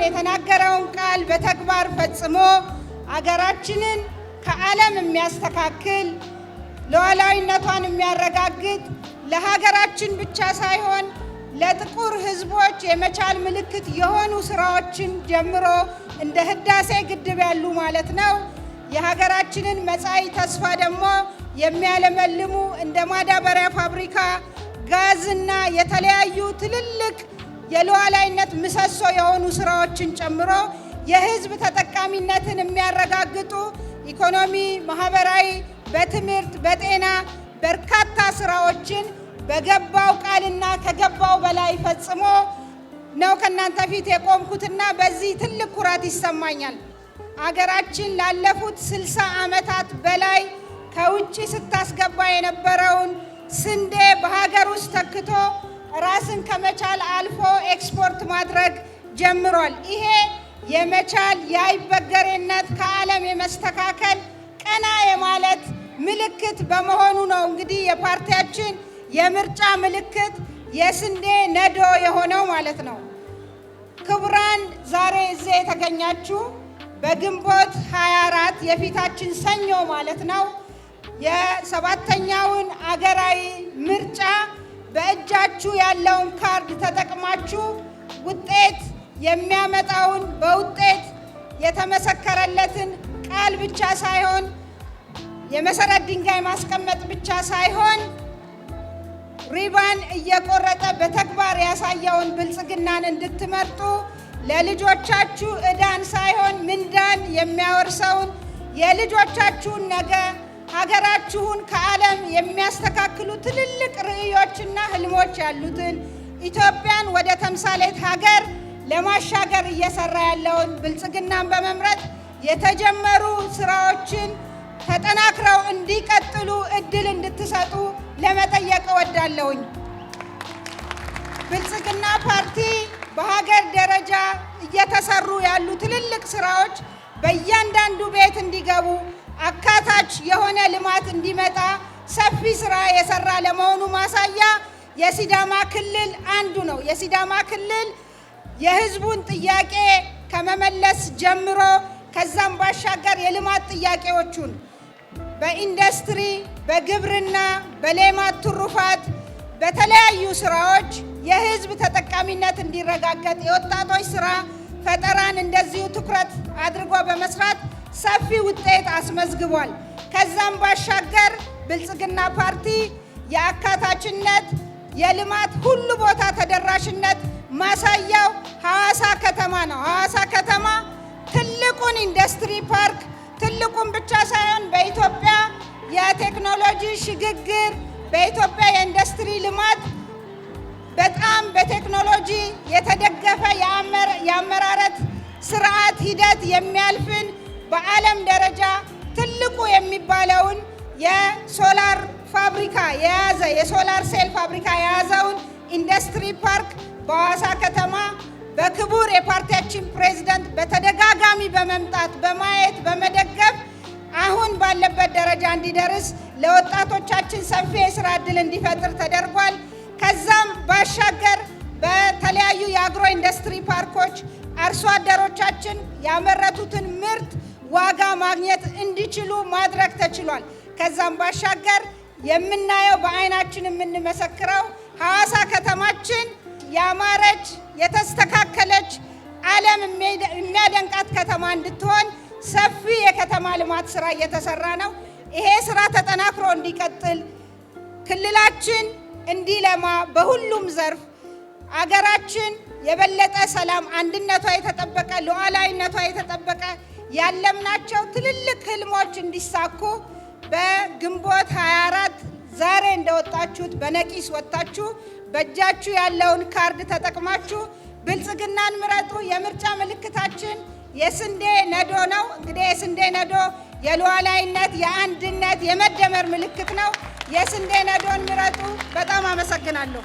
የተናገረውን ቃል በተግባር ፈጽሞ አገራችንን ከዓለም የሚያስተካክል ሉዓላዊነቷን የሚያረጋግጥ ለሀገራችን ብቻ ሳይሆን ለጥቁር ሕዝቦች የመቻል ምልክት የሆኑ ስራዎችን ጀምሮ እንደ ህዳሴ ግድብ ያሉ ማለት ነው የሀገራችንን መጻኢ ተስፋ ደግሞ የሚያለመልሙ እንደ ማዳበሪያ ፋብሪካ፣ ጋዝና የተለያዩ ትልልቅ የሉዓላዊነት ምሰሶ የሆኑ ስራዎችን ጨምሮ የህዝብ ተጠቃሚነትን የሚያረጋግጡ ኢኮኖሚ፣ ማህበራዊ፣ በትምህርት፣ በጤና በርካታ ስራዎችን በገባው ቃልና ከገባው በላይ ፈጽሞ ነው ከናንተ ፊት የቆምኩትና በዚህ ትልቅ ኩራት ይሰማኛል። አገራችን ላለፉት 60 ዓመታት በላይ ከውጪ ስታስገባ የነበረውን ስንዴ በሀገር ውስጥ ተክቶ ራስን ከመቻል አልፎ ኤክስፖርት ማድረግ ጀምሯል። ይሄ የመቻል የአይበገሬነት ከዓለም የመስተካከል ቀና የማለት ምልክት በመሆኑ ነው እንግዲህ የፓርቲያችን የምርጫ ምልክት የስንዴ ነዶ የሆነው ማለት ነው። ክቡራን ዛሬ እዚህ የተገኛችሁ በግንቦት 24 የፊታችን ሰኞ ማለት ነው የሰባተኛውን አገራዊ ምርጫ በእጃችሁ ያለውን ካርድ ተጠቅማችሁ ውጤት የሚያመጣውን በውጤት የተመሰከረለትን ቃል ብቻ ሳይሆን የመሰረት ድንጋይ ማስቀመጥ ብቻ ሳይሆን ሪባን እየቆረጠ በተግባር ያሳየውን ብልጽግናን እንድትመርጡ ለልጆቻችሁ ዕዳን ሳይሆን ምንዳን የሚያወርሰውን የልጆቻችሁን ነገ ሀገራችሁን ከዓለም የሚያስተካክሉ ትልልቅ ርዕዮችና ህልሞች ያሉትን ኢትዮጵያን ወደ ተምሳሌት ሀገር ለማሻገር እየሰራ ያለውን ብልጽግናን በመምረጥ የተጀመሩ ስራዎችን ተጠናክረው እንዲቀጥሉ እድል እንድትሰጡ ለመጠየቅ እወዳለሁኝ። ብልጽግና ፓርቲ በሀገር ደረጃ እየተሰሩ ያሉ ትልልቅ ስራዎች በእያንዳንዱ ቤት እንዲገቡ አካታች የሆነ ልማት እንዲመጣ ሰፊ ስራ የሰራ ለመሆኑ ማሳያ የሲዳማ ክልል አንዱ ነው። የሲዳማ ክልል የህዝቡን ጥያቄ ከመመለስ ጀምሮ ከዛም ባሻገር የልማት ጥያቄዎቹን በኢንዱስትሪ፣ በግብርና፣ በሌማት ትሩፋት በተለያዩ ስራዎች የህዝብ ተጠቃሚነት እንዲረጋገጥ የወጣቶች ስራ ፈጠራን እንደዚሁ ትኩረት አድርጎ በመስራት ሰፊ ውጤት አስመዝግቧል። ከዛም ባሻገር ብልጽግና ፓርቲ የአካታችነት የልማት ሁሉ ቦታ ተደራሽነት ማሳያው ሐዋሳ ከተማ ነው። ሐዋሳ ከተማ ትልቁን ኢንዱስትሪ ፓርክ ትልቁን ብቻ ሳይሆን በኢትዮጵያ የቴክኖሎጂ ሽግግር በኢትዮጵያ የኢንዱስትሪ ልማት በጣም በቴክኖሎጂ የተደገፈ የአመራረት ስርዓት ሂደት የሚያልፍን በዓለም ደረጃ ትልቁ የሚባለውን የሶላር ፋብሪካ የያዘ የሶላር ሴል ፋብሪካ የያዘውን ኢንዱስትሪ ፓርክ በሐዋሳ ከተማ በክቡር የፓርቲያችን ፕሬዝዳንት በተደጋጋሚ በመምጣት በማየት በመደገፍ አሁን ባለበት ደረጃ እንዲደርስ ለወጣቶቻችን ሰፊ የስራ ዕድል እንዲፈጥር ተደርጓል። ከዛም ባሻገር በተለያዩ የአግሮ ኢንዱስትሪ ፓርኮች አርሶ አደሮቻችን ያመረቱትን ምርት ዋጋ ማግኘት እንዲችሉ ማድረግ ተችሏል። ከዛም ባሻገር የምናየው በአይናችን የምንመሰክረው ሐዋሳ ከተማችን ያማረች የተስተካከለች ዓለም የሚያደንቃት ከተማ እንድትሆን ሰፊ የከተማ ልማት ስራ እየተሰራ ነው። ይሄ ስራ ተጠናክሮ እንዲቀጥል ክልላችን እንዲለማ በሁሉም ዘርፍ አገራችን የበለጠ ሰላም፣ አንድነቷ የተጠበቀ ሉዓላዊነቷ የተጠበቀ ያለምናቸው ትልልቅ ህልሞች እንዲሳኩ በግንቦት 24 ዛሬ እንደወጣችሁት በነቂስ ወጣችሁ በእጃችሁ ያለውን ካርድ ተጠቅማችሁ ብልጽግናን ምረጡ። የምርጫ ምልክታችን የስንዴ ነዶ ነው። እንግዲህ የስንዴ ነዶ የሉዓላዊነት፣ የአንድነት፣ የመደመር ምልክት ነው። የስንዴ ነዶን ምረጡ። በጣም አመሰግናለሁ።